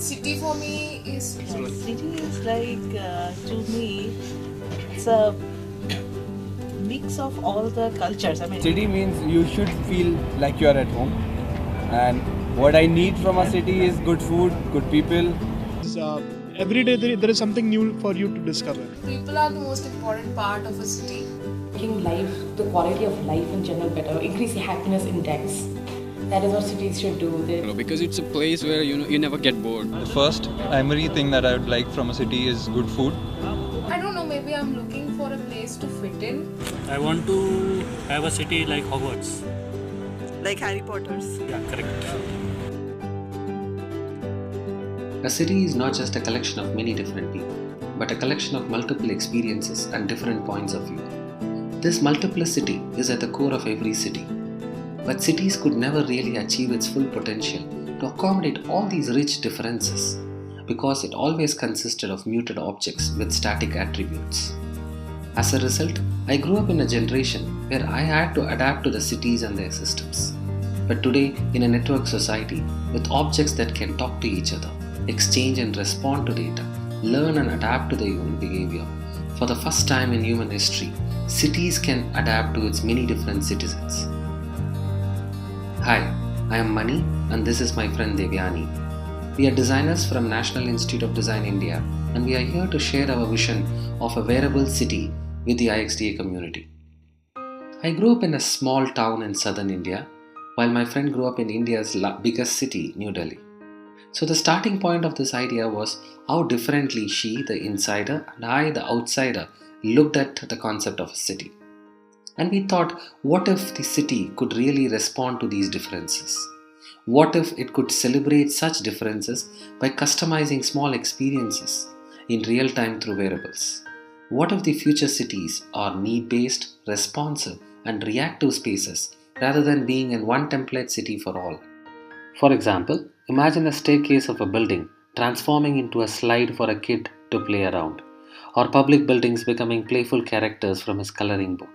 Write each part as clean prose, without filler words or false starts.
City for me is City is like, to me, it's a mix of all the cultures. I mean, City means you should feel like you are at home, and what I need from a city is good food, good people. Every day there is something new for you to discover. people are the most important part of a city. Making life, the quality of life in general better, increase the happiness index. That is what cities should do. Because it's a place where you never get bored. The first primary thing that I would like from a city is good food. I don't know, maybe I'm looking for a place to fit in. I want to have a city like Hogwarts. like Harry Potter's. Yeah, correct. A city is not just a collection of many different people, but a collection of multiple experiences and different points of view. This multiplicity is at the core of every city. But cities could never really achieve its full potential to accommodate all these rich differences because it always consisted of muted objects with static attributes. As a result, I grew up in a generation where I had to adapt to the cities and their systems. But today, in a network society with objects that can talk to each other, exchange and respond to data, learn and adapt to the human behavior, for the first time in human history, cities can adapt to its many different citizens. Hi, I am Mani and this is my friend Devyani. We are designers from National Institute of Design India and we are here to share our vision of a wearable city with the IxDA community. I grew up in a small town in southern India while my friend grew up in India's biggest city, New Delhi. So the starting point of this idea was how differently she, the insider, and I, the outsider, looked at the concept of a city. And we thought, what if the city could really respond to these differences? What if it could celebrate such differences by customizing small experiences in real time through wearables? What if the future cities are need-based, responsive, and reactive spaces rather than being in one template city for all? For example, imagine a staircase of a building transforming into a slide for a kid to play around, or public buildings becoming playful characters from his coloring book.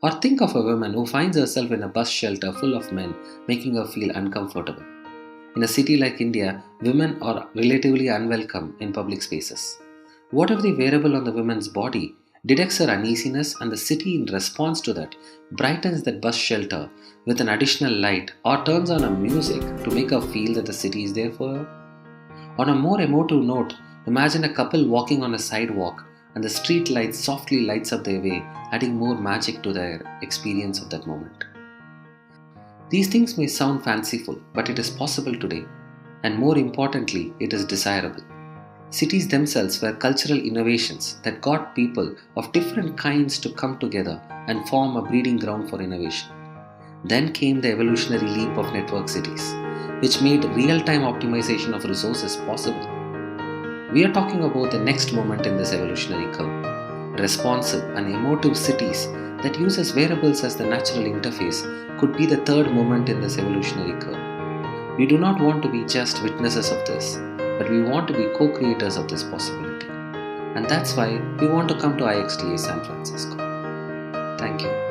Or think of a woman who finds herself in a bus shelter full of men, making her feel uncomfortable. In a city like India, women are relatively unwelcome in public spaces. What if the wearable on the woman's body detects her uneasiness and the city, in response to that, brightens that bus shelter with an additional light or turns on a music to make her feel that the city is there for her? On a more emotive note, imagine a couple walking on a sidewalk and the street light softly lights up their way, adding more magic to their experience of that moment. These things may sound fanciful, but it is possible today, and more importantly, it is desirable. Cities themselves were cultural innovations that got people of different kinds to come together and form a breeding ground for innovation. Then came the evolutionary leap of network cities, which made real-time optimization of resources possible. We are talking about the next moment in this evolutionary curve. Responsive and emotive cities that uses wearables as the natural interface could be the third moment in this evolutionary curve. We do not want to be just witnesses of this, but we want to be co-creators of this possibility. And that's why we want to come to IxDA San Francisco. Thank you.